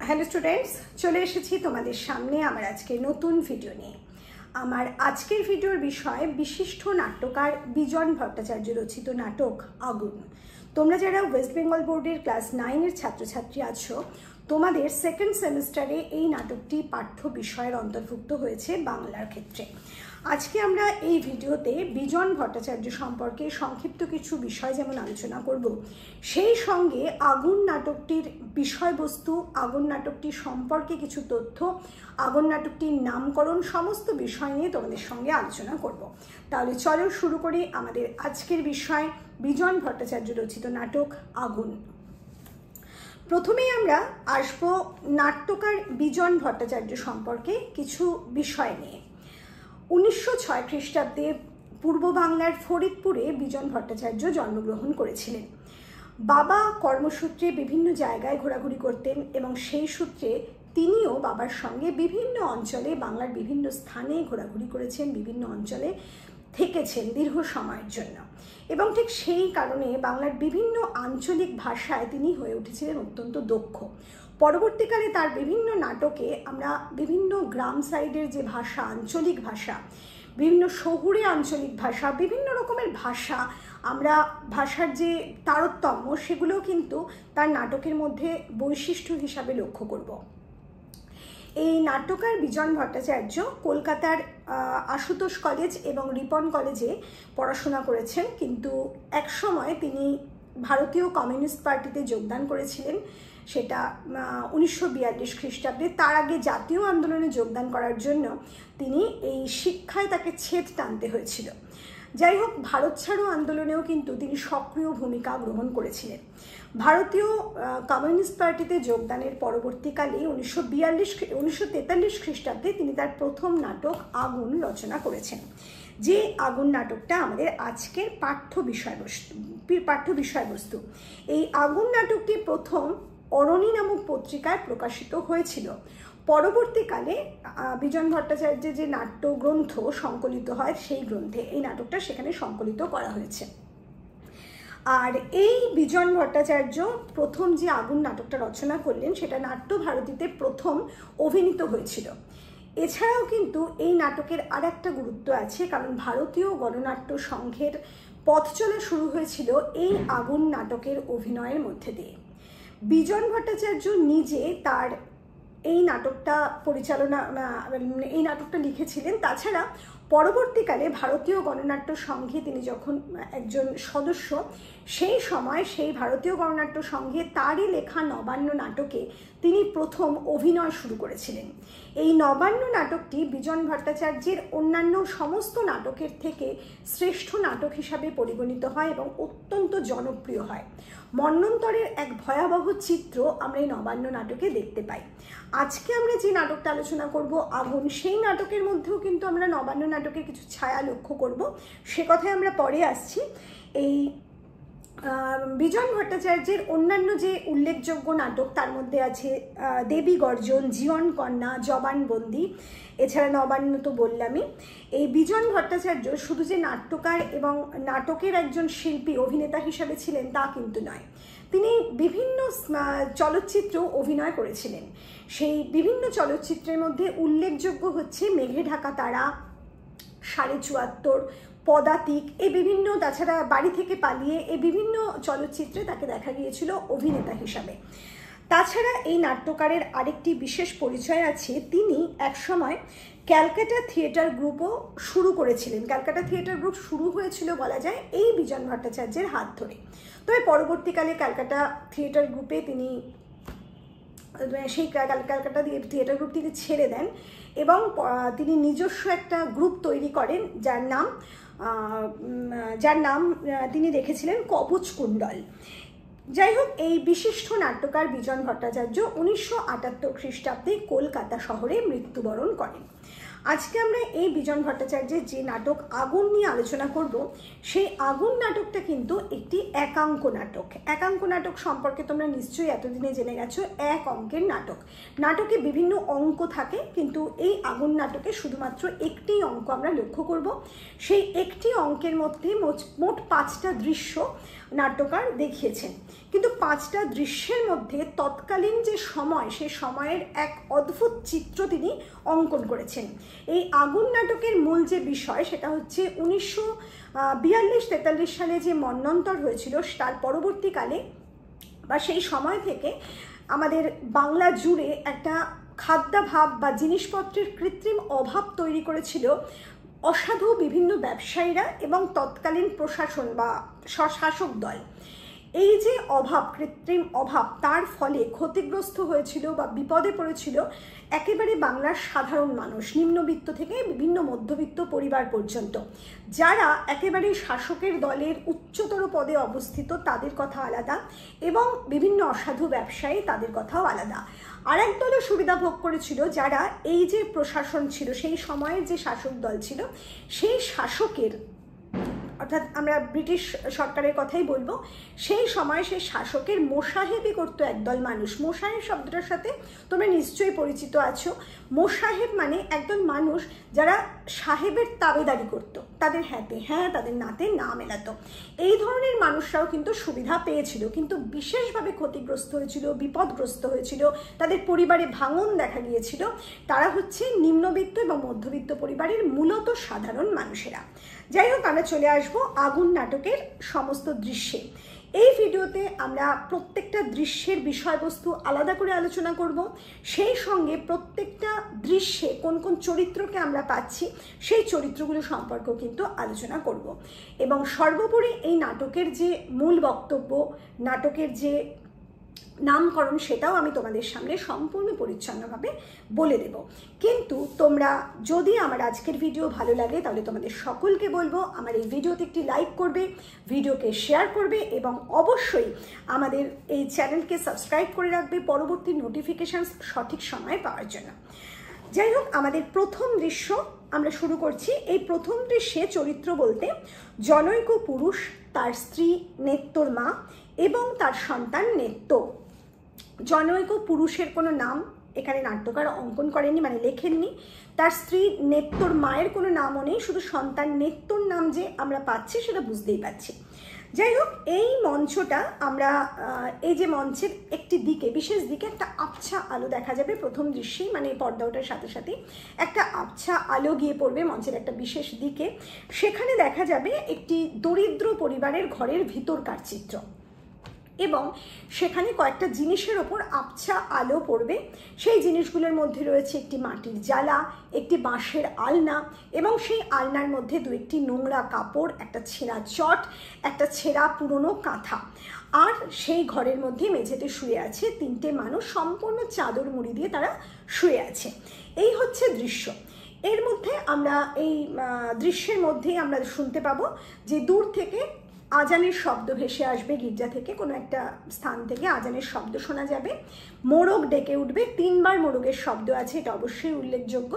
Hello students, চলে এসেছি তোমাদের সামনে আমার আজকে নতুন ভিডিও নিয়ে। আমার আজকের ভিডিওর বিষয় বিশিষ্ট নাট্যকার বিজন ভট্টাচার্য রচিত নাটক আগুন। তোমরা যারা ওয়েস্ট বেঙ্গল বোর্ডের ক্লাস 9-এর ছাত্রছাত্রী আছো, তোমাদের সেকেন্ড সেমিস্টারে এই নাটকটি পাঠ্য বিষয়ের অন্তর্ভুক্ত হয়েছে বাংলার ক্ষেত্রে। আজকে আমরা এই ভিডিওতে বিজন ভট্টাচার্য সম্পর্কে সংক্ষিপ্ত কিছু বিষয় যেমন আলোচনা করব, সেই সঙ্গে আগুন নাটকটির বিষয়বস্তু, আগুন নাটকটি সম্পর্কে কিছু তথ্য, আগুন নাটকটির নামকরণ সমস্ত বিষয় নিয়ে তোমাদের সঙ্গে আলোচনা করব। তাহলে চলো শুরু করি আমাদের আজকের বিষয় বিজন ভট্টাচার্য রচিত নাটক আগুন। প্রথমেই আমরা আসবো নাট্যকার বিজন ভট্টাচার্য সম্পর্কে কিছু বিষয় নিয়ে। 1906 খ্রিস্টাব্দে পূর্ব বাংলার ফরিদপুরে বিজন ভট্টাচার্য জন্মগ্রহণ করেছিলেন। বাবা কর্মসূত্রে বিভিন্ন জায়গায় ঘোরাঘুরি করতেন এবং সেই সূত্রে তিনিও বাবার সঙ্গে বিভিন্ন অঞ্চলে, বাংলার বিভিন্ন স্থানে ঘোরাঘুরি করেছেন, বিভিন্ন অঞ্চলে থেকেছেন দীর্ঘ সময়ের জন্য, এবং ঠিক সেই কারণে বাংলার বিভিন্ন আঞ্চলিক ভাষায় তিনি হয়ে উঠেছিলেন অত্যন্ত দক্ষ। পরবর্তীকালে তার বিভিন্ন নাটকে আমরা বিভিন্ন গ্রাম সাইডের যে ভাষা, আঞ্চলিক ভাষা, বিভিন্ন শহুরে আঞ্চলিক ভাষা, বিভিন্ন রকমের ভাষা, আমরা ভাষার যে তারতম্য সেগুলোও কিন্তু তার নাটকের মধ্যে বৈশিষ্ট্য হিসাবে লক্ষ্য করব। এই নাট্যকার বিজন ভট্টাচার্য কলকাতার আশুতোষ কলেজ এবং রিপন কলেজে পড়াশোনা করেছেন, কিন্তু একসময় তিনি ভারতীয় কমিউনিস্ট পার্টিতে যোগদান করেছিলেন, সেটা 1942 খ্রিস্টাব্দে। তার আগে জাতীয় আন্দোলনে যোগদান করার জন্য তিনি এই শিক্ষায় তাকে ছেদ টানতে হয়েছিল। যাই হোক, ভারত ছাড়ো আন্দোলনেও কিন্তু তিনি সক্রিয় ভূমিকা গ্রহণ করেছিলেন। ভারতীয় কমিউনিস্ট পার্টিতে যোগদানের পরবর্তীকালে 1943 খ্রিস্টাব্দে তিনি তার প্রথম নাটক আগুন রচনা করেছেন, যে আগুন নাটকটা আমাদের আজকের পাঠ্য বিষয়বস্তু। এই আগুন নাটকটি প্রথম অরণি নামক পত্রিকায় প্রকাশিত হয়েছিল। পরবর্তীকালে বিজন ভট্টাচার্যের যে নাট্যগ্রন্থ সংকলিত হয়, সেই গ্রন্থে এই নাটকটা সেখানে সংকলিত করা হয়েছে। আর এই বিজন ভট্টাচার্য প্রথম যে আগুন নাটকটা রচনা করলেন, সেটা নাট্যভারতীতে প্রথম অভিনীত হয়েছিল। এছাড়াও কিন্তু এই নাটকের আর একটা গুরুত্ব আছে, কারণ ভারতীয় গণনাট্য সংঘের পথ চলা শুরু হয়েছিল এই আগুন নাটকের অভিনয়ের মধ্যে দিয়ে। বিজন ভট্টাচার্য নিজে তার এই নাটকটা লিখেছিলেন। তাছাড়া পরবর্তীকালে ভারতীয় গণনাট্য সংঘে তিনি যখন একজন সদস্য, সেই সময় সেই ভারতীয় গণনাট্য সংঘে তারই লেখা নবান্ন নাটকে তিনি প্রথম অভিনয় শুরু করেছিলেন। এই নবান্ন নাটকটি বিজন ভট্টাচার্যের অন্যান্য সমস্ত নাটকের থেকে শ্রেষ্ঠ নাটক হিসাবে পরিগণিত হয় এবং অত্যন্ত জনপ্রিয় হয়। মন্বন্তরের এক ভয়াবহ চিত্র আমরা এই নবান্ন নাটকে দেখতে পাই। আজকে আমরা যে নাটকটা আলোচনা করব আগুন, সেই নাটকের মধ্যেও কিন্তু আমরা নবান্ন নাটকের কিছু ছায়া লক্ষ্য করব, সে কথায় আমরা পরে আসছি। এই বিজন ভট্টাচার্যের অন্যান্য যে উল্লেখযোগ্য নাটক, তার মধ্যে আছে দেবী গর্জন, জীবন কন্যা, জবানবন্দি, এছাড়া নবান্ন তো বললামই। এই বিজন ভট্টাচার্য শুধু যে নাট্যকার এবং নাটকের একজন শিল্পী, অভিনেতা হিসাবে ছিলেন তা কিন্তু নয়, তিনি বিভিন্ন চলচ্চিত্র অভিনয় করেছিলেন। সেই বিভিন্ন চলচ্চিত্রের মধ্যে উল্লেখযোগ্য হচ্ছে মেঘে ঢাকা তারা, 74, পদাতিক, এই বিভিন্ন, তাছাড়া বাড়ি থেকে পালিয়ে, এই বিভিন্ন চলচ্চিত্রে তাকে দেখা গিয়েছিল অভিনেতা হিসাবে। তাছাড়া এই নাট্যকারের আরেকটি বিশেষ পরিচয় আছে, তিনি একসময় ক্যালকাটা থিয়েটার গ্রুপও শুরু করেছিলেন। ক্যালকাটা থিয়েটার গ্রুপ শুরু হয়েছিল বলা যায় এই বিজন ভট্টাচার্যের হাত ধরে। তবে পরবর্তীকালে ক্যালকাটা থিয়েটার গ্রুপে তিনি ক্যালকাটা থিয়েটার গ্রুপ তিনি ছেড়ে দেন এবং তিনি নিজস্ব একটা গ্রুপ তৈরি করেন, যার নাম তিনি রেখেছিলেন কবচ কুণ্ডল। যাই হোক, এই বিশিষ্ট নাট্যকার বিজন ভট্টাচার্য 1978 খ্রিস্টাব্দে কলকাতা শহরে মৃত্যুবরণ করেন। আজকে আমরা এই বিজন ভট্টাচার্যের যে নাটক আগুন নিয়ে আলোচনা করব, সেই আগুন নাটকটা কিন্তু একটি একাঙ্ক নাটক। একাঙ্ক নাটক সম্পর্কে তোমরা নিশ্চয়ই এতদিনে জেনে গেছো, এক অঙ্কের নাটক। নাটকে বিভিন্ন অঙ্ক থাকে, কিন্তু এই আগুন নাটকে শুধুমাত্র একটি অঙ্ক আমরা লক্ষ্য করব। সেই একটি অঙ্কের মধ্যে মোট 5টা দৃশ্য নাট্যকার দেখিয়েছেন, কিন্তু 5টা দৃশ্যের মধ্যে তৎকালীন যে সময়, সেই সময়ের এক অদ্ভুত চিত্র তিনি অঙ্কন করেছেন। এই আগুন নাটকের মূল যে বিষয়, সেটা হচ্ছে 1942-43 সালে যে মন্বন্তর হয়েছিল, তার পরবর্তীকালে বা সেই সময় থেকে আমাদের বাংলা জুড়ে একটা খাদ্যাভাব বা জিনিসপত্রের কৃত্রিম অভাব তৈরি করেছিল অসাধু বিভিন্ন ব্যবসায়ীরা এবং তৎকালীন প্রশাসন বা শাসক দল। এই যে অভাব, কৃত্রিম অভাব, তার ফলে ক্ষতিগ্রস্ত হয়েছিল বা বিপদে পড়েছিল একেবারে বাংলার সাধারণ মানুষ, নিম্নবিত্ত থেকে বিভিন্ন মধ্যবিত্ত পরিবার পর্যন্ত। যারা একেবারে শাসকের দলের উচ্চতর পদে অবস্থিত, তাদের কথা আলাদা, এবং বিভিন্ন অসাধু ব্যবসায়ী, তাদের কথাও আলাদা। আরেক দলও সুবিধা ভোগ করেছিল, যারা এই যে প্রশাসন ছিল, সেই সময়ের যে শাসক দল ছিল, সেই শাসকের, অর্থাৎ আমরা ব্রিটিশ সরকারের কথাই বলবো, সেই সময় সেই শাসকের মোসাহেবি করতো একদল মানুষ। মোসাহেব শব্দটার সাথে তোমরা নিশ্চয়ই পরিচিত আছো। মোসাহেব মানে একদল মানুষ যারা সাহেবের তাবেদারি করতো, তাদের হ্যাঁতে হ্যাঁ, তাদের নাতে না মেলাতো। এই ধরনের মানুষরাও কিন্তু সুবিধা পেয়েছিল, কিন্তু বিশেষভাবে ক্ষতিগ্রস্ত হয়েছিল, বিপদগ্রস্ত হয়েছিল, তাদের পরিবারে ভাঙন দেখা গিয়েছিল। তারা হচ্ছে নিম্নবিত্ত এবং মধ্যবিত্ত পরিবারের মূলত সাধারণ মানুষেরা। যাই হোক, আমরা চলে আসবো আগুন নাটকের সমস্ত দৃশ্যে। এই ভিডিওতে আমরা প্রত্যেকটা দৃশ্যের বিষয়বস্তু আলাদা করে আলোচনা করব, সেই সঙ্গে প্রত্যেকটা দৃশ্যে কোন কোন চরিত্রকে আমরা পাচ্ছি, সেই চরিত্রগুলো সম্পর্কেও কিন্তু আলোচনা করব। এবং সর্বোপরি এই নাটকের যে মূল বক্তব্য, নাটকের যে নামকরণ, সেটাও আমি তোমাদের সামনে সম্পূর্ণ পরিচ্ছন্নভাবে বলে দেব। কিন্তু তোমরা যদি আমার আজকের ভিডিও ভালো লাগে, তাহলে তোমাদের সকলকে বলবো আমার এই ভিডিওতে একটি লাইক করবে, ভিডিওকে শেয়ার করবে, এবং অবশ্যই আমাদের এই চ্যানেলকে সাবস্ক্রাইব করে রাখবে পরবর্তী নোটিফিকেশান সঠিক সময়ে পাওয়ার জন্য। যাই হোক, আমাদের প্রথম দৃশ্য আমরা শুরু করছি। এই প্রথম দৃশ্যে চরিত্র বলতে জনৈক পুরুষ, তার স্ত্রী নেত্তর মা এবং তার সন্তান নেত্য। জনৈক পুরুষের কোনো নাম এখানে নাট্যকার অঙ্কন করেননি, মানে লেখেননি। তার স্ত্রী নেত্তর মায়ের কোনো নামও নেই, শুধু সন্তান নেত্তর নাম যে আমরা পাচ্ছি সেটা বুঝতেই পাচ্ছি। যাই হোক, এই মঞ্চটা আমরা, এই যে মঞ্চের একটি দিকে, বিশেষ দিকে একটা আবছা আলো দেখা যাবে প্রথম দৃশ্যেই, মানে পর্দা ওঠার সাথে সাথে একটা আবছা আলো গিয়ে পড়বে মঞ্চের একটা বিশেষ দিকে। সেখানে দেখা যাবে একটি দরিদ্র পরিবারের ঘরের ভিতরকার চিত্র, এবং সেখানে কয়েকটা জিনিসের ওপর আবছা আলো পড়বে। সেই জিনিসগুলোর মধ্যে রয়েছে একটি মাটির জালা, একটি বাঁশের আলনা, এবং সেই আলনার মধ্যে দু একটি নোংরা কাপড়, একটা ছেঁড়া চট, একটা ছেঁড়া পুরনো কাঁথা। আর সেই ঘরের মধ্যে মেঝেতে শুয়ে আছে 3টে মানুষ, সম্পূর্ণ চাদর মুড়ি দিয়ে তারা শুয়ে আছে। এই হচ্ছে দৃশ্য। এর মধ্যে আমরা এই দৃশ্যের মধ্যেই আমরা শুনতে পাবো যে দূর থেকে আজানের শব্দ ভেসে আসবে, গির্জা থেকে কোনো একটা স্থান থেকে আজানের শব্দ শোনা যাবে, মোরগ ডেকে উঠবে, 3বার মোরগের শব্দ আছে, এটা অবশ্যই উল্লেখযোগ্য।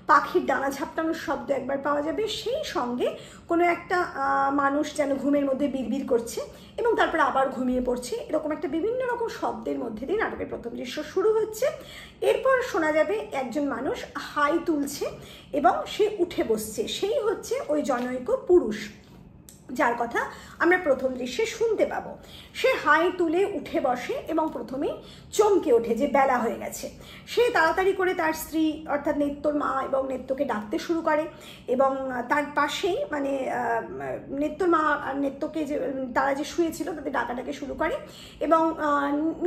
পাখির ডানা ঝাপটানোর শব্দ একবার পাওয়া যাবে, সেই সঙ্গে কোনো একটা মানুষ যেন ঘুমের মধ্যে বিড়বিড় করছে এবং তারপর আবার ঘুমিয়ে পড়ছে, এরকম একটা বিভিন্ন রকম শব্দের মধ্যে দিয়ে নাটকের প্রথম দৃশ্য শুরু হচ্ছে। এরপর শোনা যাবে একজন মানুষ হাই তুলছে এবং সে উঠে বসছে, সেই হচ্ছে ওই জনৈক পুরুষ যার কথা আমরা প্রথম দৃশ্যে শুনতে পাবো। সে হাই তুলে উঠে বসে এবং প্রথমেই চমকে ওঠে যে বেলা হয়ে গেছে। সে তাড়াতাড়ি করে তার স্ত্রী অর্থাৎ নেত্তর মা এবং নেত্যকে ডাকতে শুরু করে, এবং তার পাশেই মানে নেত্তর মা আর নেত্যকে যে তারা যে শুয়েছিল তাদের ডাকাটাকে শুরু করে, এবং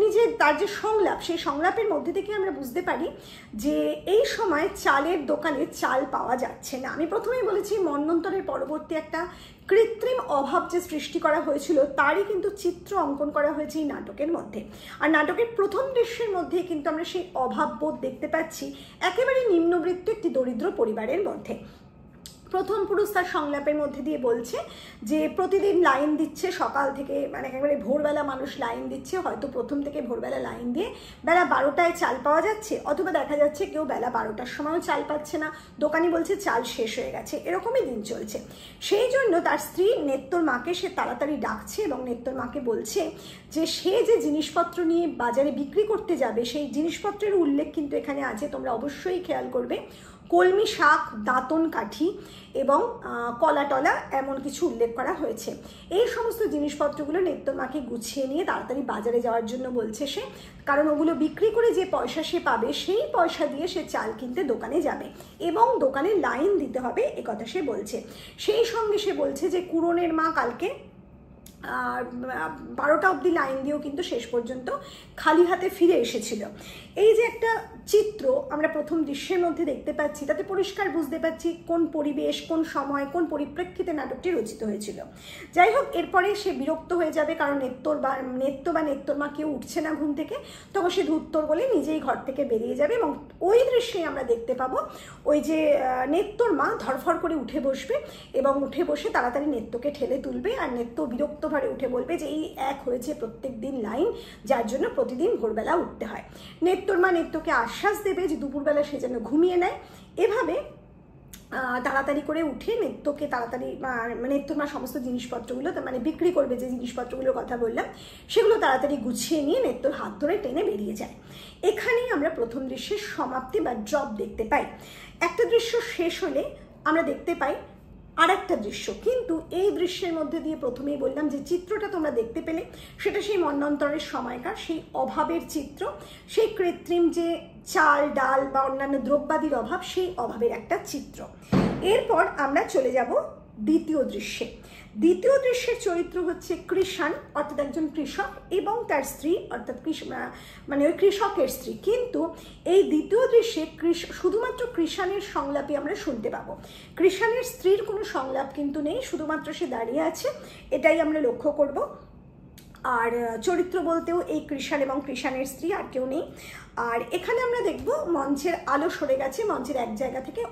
নিজে তার যে সংলাপ, সেই সংলাপের মধ্যে থেকে আমরা বুঝতে পারি যে এই সময় চালের দোকানে চাল পাওয়া যাচ্ছে না। আমি প্রথমেই বলেছি মন্বন্তরের পরবর্তী একটা কৃত্রিম অভাব যে সৃষ্টি করা হয়েছিল, তারই কিন্তু চিত্র অঙ্কন করা হয়েছে এই নাটকের মধ্যে। আর নাটকের প্রথম দৃশ্যের মধ্যে কিন্তু আমরা সেই অভাববোধ দেখতে পাচ্ছি একেবারে নিম্নবিত্ত একটি দরিদ্র পরিবারের মধ্যে। প্রথম পুরুষ তার সংলাপের মধ্যে দিয়ে বলছে যে প্রতিদিন লাইন দিচ্ছে সকাল থেকে, মানে একেবারে ভোরবেলা মানুষ লাইন দিচ্ছে, হয়তো প্রথম থেকে ভোরবেলা লাইন দিয়ে বেলা 12টায় চাল পাওয়া যাচ্ছে, অথবা দেখা যাচ্ছে কেউ বেলা 12টার সময়ও চাল পাচ্ছে না, দোকানি বলছে চাল শেষ হয়ে গেছে, এরকমই দিন চলছে। সেই জন্য তার স্ত্রী নেত্তর মাকে সে তাড়াতাড়ি ডাকছে এবং নেত্তর মাকে বলছে যে সে যে জিনিসপত্র নিয়ে বাজারে বিক্রি করতে যাবে সেই জিনিসপত্রের উল্লেখ কিন্তু এখানে আছে, তোমরা অবশ্যই খেয়াল করবে। কলমি শাক, দাঁতন কাঠি এবং কলা টলা এমন কিছু উল্লেখ করা হয়েছে। এই সমস্ত জিনিসপত্রগুলো নেত্তর মাকে গুছিয়ে নিয়ে তাড়াতাড়ি বাজারে যাওয়ার জন্য বলছে সে, কারণ ওগুলো বিক্রি করে যে পয়সা সে পাবে সেই পয়সা দিয়ে সে চাল কিনতে দোকানে যাবে এবং দোকানে লাইন দিতে হবে, একথা সে বলছে। সেই সঙ্গে সে বলছে যে কুরনের মা কালকে 12টা অবধি লাইন দিয়েও কিন্তু শেষ পর্যন্ত খালি হাতে ফিরে এসেছিল। এই যে একটা চিত্র আমরা প্রথম দৃশ্যের মধ্যে দেখতে পাচ্ছি, তাতে পরিষ্কার বুঝতে পারছি কোন পরিবেশ, কোন সময়, কোন পরিপ্রেক্ষিতে নাটকটি রচিত হয়েছিল। যাই হোক, এরপরে সে বিরক্ত হয়ে যাবে, কারণ নেত্তর মা কেউ উঠছে না ঘুম থেকে, তখন সে ধুত্তর বলে নিজেই ঘর থেকে বেরিয়ে যাবে এবং ওই দৃশ্যে আমরা দেখতে পাবো ওই যে নেত্তর মা ধরফর করে উঠে বসবে এবং উঠে বসে তাড়াতাড়ি নেত্তকে ঠেলে তুলবে, আর নেত্ত বিরক্ত ভরে উঠে বলবে যে এই এক হয়েছে প্রত্যেক দিন লাইন, যার জন্য প্রতিদিন ভোরবেলা উঠতে হয়। নেত্তর মা নেত্তকে আশ্বাস দেবে যে দুপুরবেলা সে যেন ঘুমিয়ে নেয়। এভাবে তাড়াতাড়ি করে উঠে নেত্তকে তাড়াতাড়ি নেত্তর মা সমস্ত জিনিসপত্রগুলো মানে বিক্রি করবে যে জিনিসপত্রগুলোর কথা বললাম সেগুলো তাড়াতাড়ি গুছিয়ে নিয়ে নেত্তর হাত ধরে টেনে বেরিয়ে যায়। এখানেই আমরা প্রথম দৃশ্যের সমাপ্তি বা ড্রপ দেখতে পাই। একটা দৃশ্য শেষ হলে আমরা দেখতে পাই আর একটা দৃশ্য, কিন্তু এই দৃশ্যের মধ্যে দিয়ে প্রথমেই বললাম যে চিত্রটা তোমরা দেখতে পেলে সেটা সেই মন্বন্তরের সময়কার সেই অভাবের চিত্র, সেই কৃত্রিম যে চাল ডাল বা অন্যান্য দ্রব্যাদির অভাব, সেই অভাবের একটা চিত্র। এরপর আমরা চলে যাব দ্বিতীয় দৃশ্যে। দ্বিতীয় দৃশ্যের চরিত্র হচ্ছে কৃষাণ, অর্থাৎ একজন কৃষক এবং তার স্ত্রী, অর্থাৎ মানে ওই কৃষকের স্ত্রী। কিন্তু এই দ্বিতীয় দৃশ্যে শুধুমাত্র কৃষাণের সংলাপই আমরা শুনতে পাবো, কৃষাণের স্ত্রীর কোনো সংলাপ কিন্তু নেই, শুধুমাত্র সে দাঁড়িয়ে আছে, এটাই আমরা লক্ষ্য করব। আর চরিত্র বলতেও এই কৃষাণ এবং কৃষাণের স্ত্রী, আর কেউ নেই। আর এখানে আমরা দেখব মঞ্চের আলো সরে গেছে মঞ্চের এক জায়গা থেকে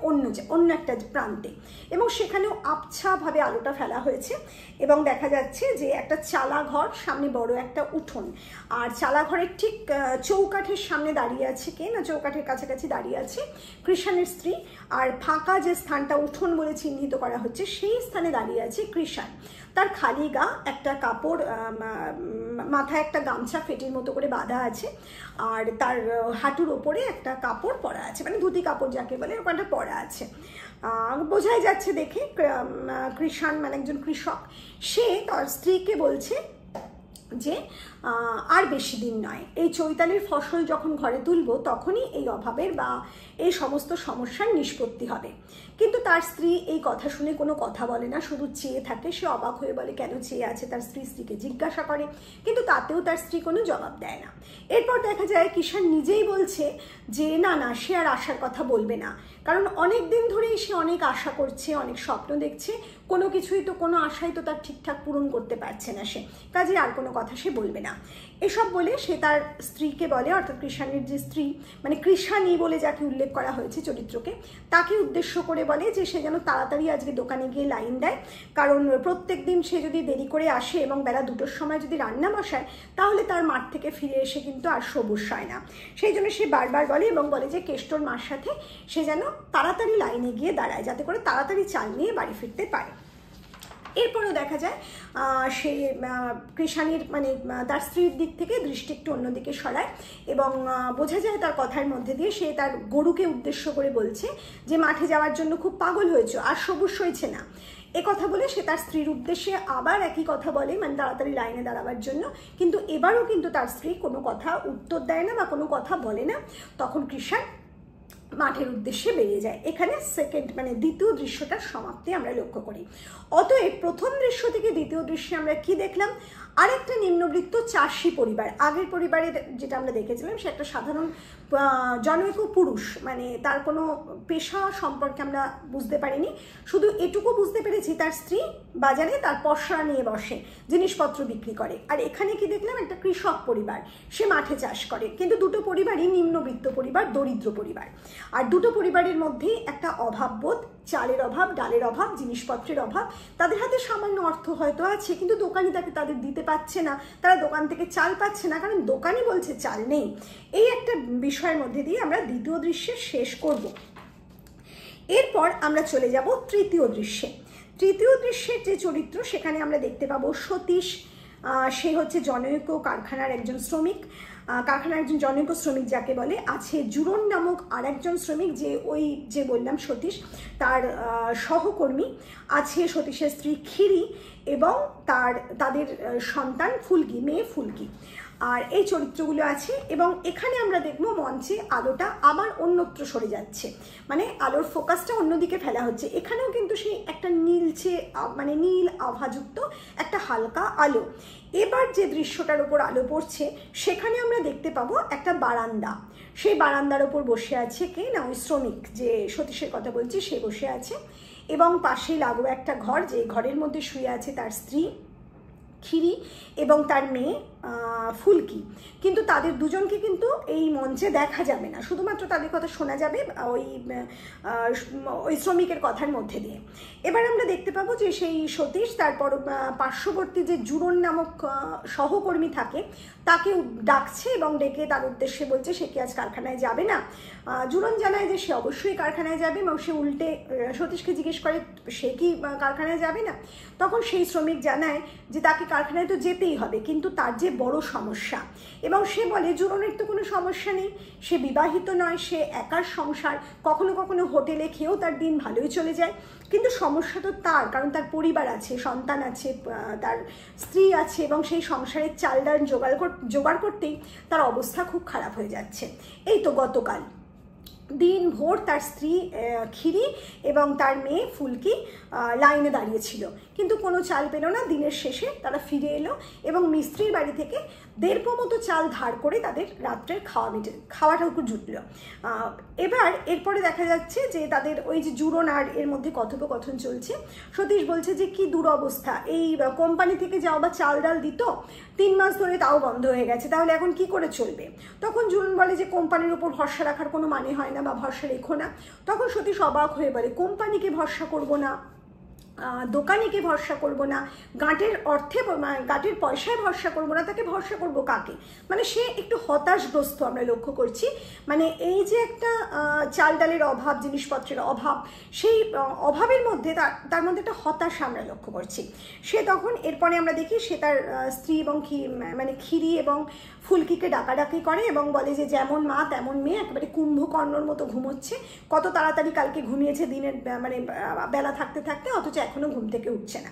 অন্য একটা প্রান্তে, এবং সেখানেও আবছাভাবে আলোটা ফেলা হয়েছে এবং দেখা যাচ্ছে যে একটা চালা ঘর, সামনে বড় একটা উঠোন, আর চালা ঘরের ঠিক চৌকাঠের সামনে দাঁড়িয়ে আছে কে না, চৌকাঠের কাছাকাছি দাঁড়িয়ে আছে কৃষাণের স্ত্রী, আর ফাঁকা যে স্থানটা উঠোন বলে চিহ্নিত করা হচ্ছে সেই স্থানে দাঁড়িয়ে আছে কৃষাণ। তার খালি গা, একটা কাপড়, মাথায় একটা গামছা ফেটির মতো করে বাঁধা আছে, আর তার হাঁটুর ওপরে একটা কাপড় পরা আছে, মানে ধুতি কাপড় যাকে বলে ওখানটা পরা আছে। বোঝাই যাচ্ছে দেখে কৃষাণ মানে একজন কৃষক, সে তার স্ত্রীকে বলছে যে আর বেশি দিন নয়, এই চৈতালির ফসল যখন ঘরে তুলবো তখনই এই অভাবের বা এই সমস্ত সমস্যার নিষ্পত্তি হবে। কিন্তু তার স্ত্রী এই কথা শুনে কোনো কথা বলে না, শুধু চেয়ে থাকে। সে অবাক হয়ে বলে কেন চেয়ে আছে, তার স্ত্রীকে জিজ্ঞাসা করে, কিন্তু তাতেও তার স্ত্রী কোনো জবাব দেয় না। এরপর দেখা যায় কৃষাণ নিজেই বলছে যে না সে আর আশার কথা বলবে না, কারণ অনেক দিন ধরেই সে অনেক আশা করছে, অনেক স্বপ্ন দেখছে, কোনো কিছুই তো, কোনো আশাই তো তার ঠিকঠাক পূরণ করতে পারছে না সে, কাজে আর কোনো কথা সে বলবে না। এসব বলে সে তার স্ত্রীকে বলে, অর্থাৎ কৃষাণের যে স্ত্রী মানে কৃষাণী বলে যাকে উল্লেখ করা হয়েছে চরিত্রকে, তাকে উদ্দেশ্য করে বলে যে সে যেন তাড়াতাড়ি আজকে দোকানে গিয়ে লাইন দেয়, কারণ প্রত্যেক দিন সে যদি দেরি করে আসে এবং বেলা 2টোর সময় যদি রান্না বসায় তাহলে তার মাঠ থেকে ফিরে এসে কিন্তু আর সবুজ হয় না। সেই জন্য সে বারবার বলে এবং বলে যে কেষ্টর মার সাথে সে যেন তাড়াতাড়ি লাইনে গিয়ে দাঁড়ায়, যাতে করে তাড়াতাড়ি চাল নিয়ে বাড়ি ফিরতে পারে। এরপরেও দেখা যায় সে কৃষাণীর মানে তার স্ত্রীর দিক থেকে দৃষ্টি একটু অন্যদিকে সরায় এবং বোঝা যায় তার কথার মধ্যে দিয়ে সে তার গরুকে উদ্দেশ্য করে বলছে যে মাঠে যাওয়ার জন্য খুব পাগল হয়েছে, আর সবুজ হয়েছে না। এ কথা বলে সে তার স্ত্রীর উদ্দেশ্যে আবার একই কথা বলে, মানে তাড়াতাড়ি লাইনে দাঁড়াবার জন্য, কিন্তু এবারও কিন্তু তার স্ত্রী কোনো কথা উত্তর দেয় না বা কোনো কথা বলে না। তখন কৃষাণ মাঠের উদ্দেশ্যে বেরিয়ে যায়। এখানে মানে দ্বিতীয় দৃশ্যটার সমাপ্তি আমরা লক্ষ্য করি। অতএব প্রথম দৃশ্য থেকে দ্বিতীয় দৃশ্যে আমরা কি দেখলাম, আরেকটা নিম্নবিত্ত চাষি পরিবার। আগের পরিবারের যেটা আমরা দেখেছিলাম সে একটা সাধারণ জনৈক পুরুষ, মানে তার কোনো পেশা সম্পর্কে আমরা বুঝতে পারিনি, শুধু এটুকু বুঝতে পেরেছি তার স্ত্রী বাজারে তার পসরা নিয়ে বসে, জিনিসপত্র বিক্রি করে। আর এখানে কি দেখলাম, একটা কৃষক পরিবার, সে মাঠে চাষ করে। কিন্তু দুটো পরিবারই নিম্নবিত্ত পরিবার, দরিদ্র পরিবার। আর দুটো পরিবারের মধ্যেই একটা অভাববোধ, চালের অভাব, ডালের অভাব, জিনিসপত্রের অভাব। তাদের হাতে সামান্য অর্থ হয়তো আছে, কিন্তু দোকানি তাকে তাদের দিতে পারছে না, তারা দোকান থেকে চাল পাচ্ছে না, কারণ দোকানি বলছে চাল নেই। এই একটা বিষয়ের মধ্যে দিয়ে আমরা দ্বিতীয় দৃশ্যে শেষ করব। এরপর আমরা চলে যাব তৃতীয় দৃশ্যে। তৃতীয় দৃশ্যের যে চরিত্র, সেখানে আমরা দেখতে পাবো সতীশ। সে হচ্ছে জনৈক কারখানার একজন শ্রমিক, কারখানার একজন জনৈক শ্রমিক যাকে বলে। আছে জুরন নামক আর একজন শ্রমিক, যে ওই যে বললাম সতীশ তার সহকর্মী। আছে সতীশের স্ত্রী ক্ষীরি এবং তাদের সন্তান ফুলকি, মেয়ে ফুলকি। আর এই চরিত্রগুলো আছে। এবং এখানে আমরা দেখবো মঞ্চে আলোটা আবার অন্যত্র সরে যাচ্ছে, মানে আলোর ফোকাসটা অন্যদিকে ফেলা হচ্ছে। এখানেও কিন্তু সেই একটা নীলচে, মানে নীল আভাযুক্ত একটা হালকা আলো। এবার যে দৃশ্যটার উপর আলো পড়ছে, সেখানে আমরা দেখতে পাবো একটা বারান্দা। সেই বারান্দার ওপর বসে আছে কে না, ওই শ্রমিক যে সতীশের কথা বলছি, সে বসে আছে। এবং পাশেই লাগো একটা ঘর, যে ঘরের মধ্যে শুয়ে আছে তার স্ত্রী ক্ষীরি এবং তার মেয়ে ফুলকি। কিন্তু তাদের দুজনকে কিন্তু এই মঞ্চে দেখা যাবে না, শুধুমাত্র তাদের কথা শোনা যাবে ওই শ্রমিকের কথার মধ্যে দিয়ে। এবার আমরা দেখতে পাবো যে সেই সতীশ তারপর পার্শ্ববর্তী যে জুরন নামক সহকর্মী থাকে তাকে ডাকছে এবং ডেকে তার উদ্দেশ্যে বলছে সে কি আজ কারখানায় যাবে না। জুরন জানায় যে সে অবশ্যই কারখানায় যাবে, এবং সে উল্টে সতীশকে জিজ্ঞেস করে সে কি কারখানায় যাবে না। তখন সেই শ্রমিক জানায় যে তাকে কারখানায় তো যেতেই হবে, কিন্তু তার যে বড় সমস্যা। এবং সে বলে জুরনের তো কোনো সমস্যা নেই, সে বিবাহিত নয়, সে একার সংসার, কখনো কখনো হোটেলে খেয়েও তার দিন ভালোই চলে যায়। কিন্তু সমস্যা তো তার, কারণ তার পরিবার আছে, সন্তান আছে, তার স্ত্রী আছে, এবং সেই সংসারের চাল ডাল জোগাড় করতেই তার অবস্থা খুব খারাপ হয়ে যাচ্ছে। এই তো গতকাল দিন ভোর তার স্ত্রী ক্ষীরি এবং তার মেয়ে ফুলকি লাইনে দাঁড়িয়েছিল, কিন্তু কোনো চাল পেল না। দিনের শেষে তারা ফিরে এলো এবং মিস্ত্রির বাড়ি থেকে 1.5 পো মতো চাল ধার করে তাদের রাত্রের খাওয়াটুকু জুটল। এবার এরপরে দেখা যাচ্ছে যে তাদের ওই যে জুরন আর এর মধ্যে কথোপকথন চলছে। সতীশ বলছে যে কি দুরবস্থা, এই কোম্পানি থেকে যাও বা চাল ডাল দিত, 3 মাস ধরে তাও বন্ধ হয়ে গেছে, তাহলে এখন কি করে চলবে। তখন জুরন বলে যে কোম্পানির উপর ভরসা রাখার কোনো মানে হয় না, বা ভরসা রেখো না। তখন সতীশ অবাক হয়ে বলে কোম্পানিকে ভরসা করবো না, দোকানিকে ভরসা করব না, গাঁটের অর্থে গাঁটের পয়সায় ভরসা করব না, তাকে ভরসা করব কাকে। মানে সে একটু হতাশগ্রস্ত আমরা লক্ষ্য করছি। মানে এই যে একটা চাল ডালের অভাব, জিনিসপত্রের অভাব, সেই অভাবের মধ্যে তার মধ্যে একটা হতাশা আমরা লক্ষ্য করছি। সে তখন এরপরে আমরা দেখি সে তার স্ত্রী এবং মানে ক্ষীরি এবং ফুলকিকে ডাকাডাকি করে এবং বলে যে যেমন মা তেমন মেয়ে, একেবারে কুম্ভকর্ণর মতো ঘুমোচ্ছে, কত তাড়াতাড়ি কালকে ঘুমিয়েছে দিনের মানে বেলা থাকতে থাকতে, অথচ এখনো ঘুম থেকে উঠছে না।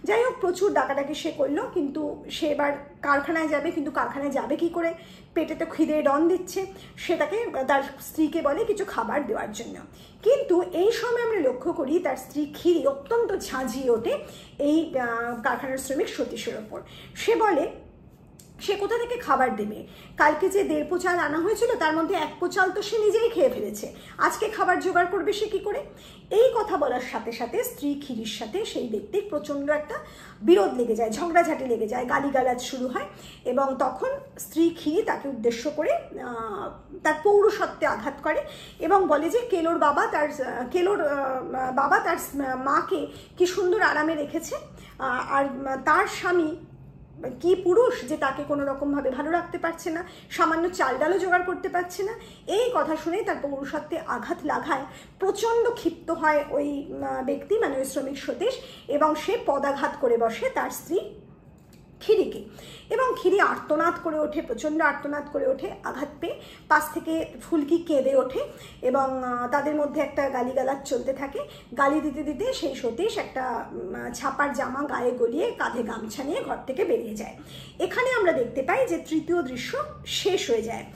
যাই হোক, প্রচুর ডাকাডাকি সে করলো, কিন্তু সে এবার কারখানায় যাবে, কিন্তু কারখানায় যাবে কি করে, পেটে তো খিদে ডন দিচ্ছে। সে তাকে তার স্ত্রীকে বলে কিছু খাবার দেওয়ার জন্য। কিন্তু এই সময় আমরা লক্ষ্য করি তার স্ত্রী ক্ষীরি অত্যন্ত ঝাঁঝিয়ে ওঠে এই কারখানার শ্রমিক সতীশের ওপর। সে বলে সে কোথা থেকে খাবার দেবে, কালকে যে 1.5 পো চাল আনা হয়েছিল তার মধ্যে 1 পো চাল তো সে নিজেই খেয়ে ফেলেছে, আজকে খাবার জোগাড় করবে সে কি করে। এই কথা বলার সাথে সাথে স্ত্রী ক্ষীরির সাথে সেই ব্যক্তির প্রচণ্ড একটা বিরোধ লেগে যায়, ঝগড়াঝাটি লেগে যায়, গালিগালাজ শুরু হয়। এবং তখন স্ত্রী ক্ষীরি তাকে উদ্দেশ্য করে তার পৌরসত্বে আঘাত করে এবং বলে যে কেলোর বাবা তার মাকে কি সুন্দর আরামে রেখেছে, আর তার স্বামী কি পুরুষ যে তাকে কোনো রকমভাবে ভালো রাখতে পারছে না, সামান্য চাল ডালও জোগাড় করতে পারছে না। এই কথা শুনে তার পৌরুষত্বে আঘাত লাগায় প্রচণ্ড ক্ষিপ্ত হয় ওই ব্যক্তি, মানে ওই শ্রমিক সতীশ, এবং সে পদাঘাত করে বসে তার স্ত্রী ক্ষীরিকে। এবং ক্ষীরি আর্তনাদ করে ওঠে, প্রচণ্ড আর্তনাদ করে ওঠে আঘাত পেয়ে। পাশ থেকে ফুলকি কেঁদে ওঠে এবং তাদের মধ্যে একটা গালিগালাজ চলতে থাকে। গালি দিতে দিতে সেই সতীশ একটা ছাপার জামা গায়ে গলিয়ে কাঁধে গামছা নিয়ে ঘর থেকে বেরিয়ে যায়। এখানে আমরা দেখতে পাই যে তৃতীয় দৃশ্য শেষ হয়ে যায়।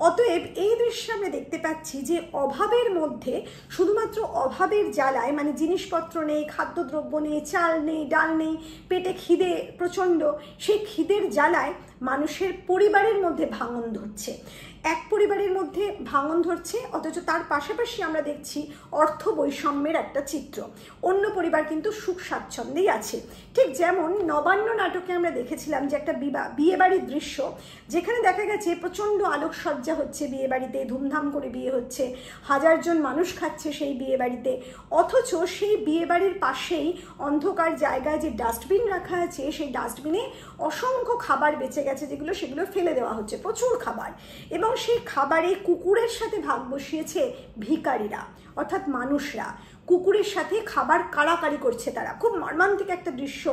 অতএব এই দৃশ্যে আমরা দেখতে পাচ্ছি যে অভাবের মধ্যে, শুধুমাত্র অভাবের জ্বালায়, মানে জিনিসপত্র নেই, খাদ্যদ্রব্য নেই, চাল নেই, ডাল নেই, পেটে খিদে প্রচণ্ড, সেই খিদের জ্বালায় মানুষের পরিবারের মধ্যে ভাঙন ধরছে, এক পরিবারের মধ্যে ভাঙন ধরছে, অথচ তার পাশাপাশি আমরা দেখছি অর্থ বৈষম্যের একটা চিত্র। অন্য পরিবার কিন্তু সুখ স্বাচ্ছন্দ্যেই আছে। ঠিক যেমন নবান্ন নাটকে আমরা দেখেছিলাম যে একটা বিয়েবাড়ির দৃশ্য, যেখানে দেখা গেছে প্রচণ্ড আলোকসজ্জা হচ্ছে বিয়েবাড়িতে, ধুমধাম করে বিয়ে হচ্ছে, 1000 জন মানুষ খাচ্ছে সেই বিয়েবাড়িতে, অথচ সেই বিয়েবাড়ির পাশেই অন্ধকার জায়গায় যে ডাস্টবিন রাখা আছে, সেই ডাস্টবিনে অসংখ্য খাবার বেঁচে গেছে, সেগুলো ফেলে দেওয়া হচ্ছে, প্রচুর খাবার। এবং সেই খাবারে কুকুরের সাথে ভাগ বসিয়েছে ভিখারিরা, অর্থাৎ মানুষরা কুকুরের সাথে খাবার কাড়াকাড়ি করছে তারা। খুব মর্মান্তিক একটা দৃশ্য,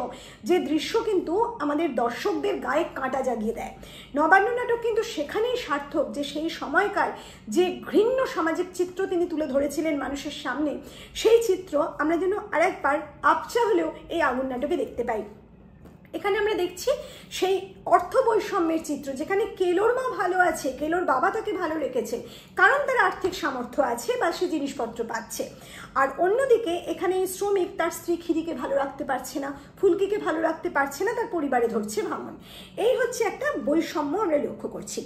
যে দৃশ্য কিন্তু আমাদের দর্শকদের গায়ে কাঁটা জাগিয়ে দেয়। নবান্ন নাটক কিন্তু সেখানেই সার্থক, যে সেই সময়কার যে ঘৃণ্য সামাজিক চিত্র তিনি তুলে ধরেছিলেন মানুষের সামনে, সেই চিত্র আমরা যেন আরেকবার আবছা হলেও এই আগুন নাটকে দেখতে পাই। এখানে আমরা দেখছি সেই অর্থ বৈষম্যের চিত্র, যেখানে কেলোর মা ভালো আছে, কেলোর বাবা তাকে ভালো রেখেছে, কারণ তার আর্থিক সামর্থ্য আছে বা সে জিনিসপত্র পাচ্ছে। আর অন্যদিকে এখানে শ্রমিক তার স্ত্রী ক্ষিরিকে ভালো রাখতে পারছে না, ফুলকিকে ভালো রাখতে পারছে না, তার পরিবারে ধরছে ভাঙন। এই হচ্ছে একটা বৈষম্য আমরা লক্ষ্য করছি।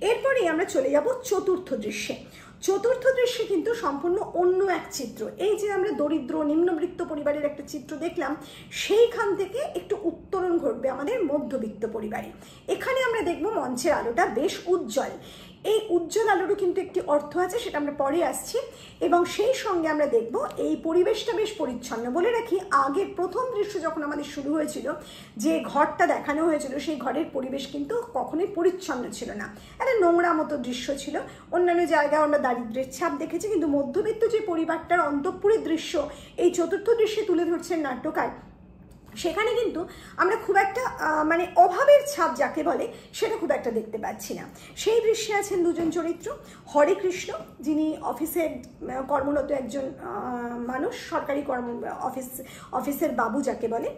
এরপরেই আমরা চলে যাব চতুর্থ দৃশ্যে। চতুর্থ দৃশ্যে কিন্তু সম্পূর্ণ অন্য এক চিত্র। এই যে আমরা দরিদ্র নিম্নবিত্ত পরিবারের একটা চিত্র দেখলাম, সেইখান থেকে একটু উত্তরণ ঘটবে আমাদের মধ্যবিত্ত পরিবারে। এখানে আমরা দেখব মঞ্চের আলোটা বেশ উজ্জ্বল। এই উজ্জ্বল আলোরও কিন্তু একটি অর্থ আছে, সেটা আমরা পরে আসছি। এবং সেই সঙ্গে আমরা দেখব এই পরিবেশটা বেশ পরিচ্ছন্ন। বলে রাখি, আগে প্রথম দৃশ্য যখন আমাদের শুরু হয়েছিল, যে ঘরটা দেখানো হয়েছিল, সেই ঘরের পরিবেশ কিন্তু কখনোই পরিচ্ছন্ন ছিল না, একটা নোংরা মতো দৃশ্য ছিল। অন্যান্য জায়গায় আমরা দারিদ্র্যের ছাপ দেখেছি, কিন্তু মধ্যবিত্ত যে পরিবারটার অন্তঃপুরের দৃশ্য এই চতুর্থ দৃশ্যে তুলে ধরছেন নাট্যকার, সেখানে কিন্তু আমরা খুব একটা মানে অভাবের ছাপ যাকে বলে সেটা খুব একটা দেখতে পাচ্ছি না। সেই দৃশ্যে আছেন দুজন চরিত্র, হরে কৃষ্ণ, যিনি অফিসে কর্মরত একজন মানুষ, সরকারি অফিসের বাবু যাকে বলে,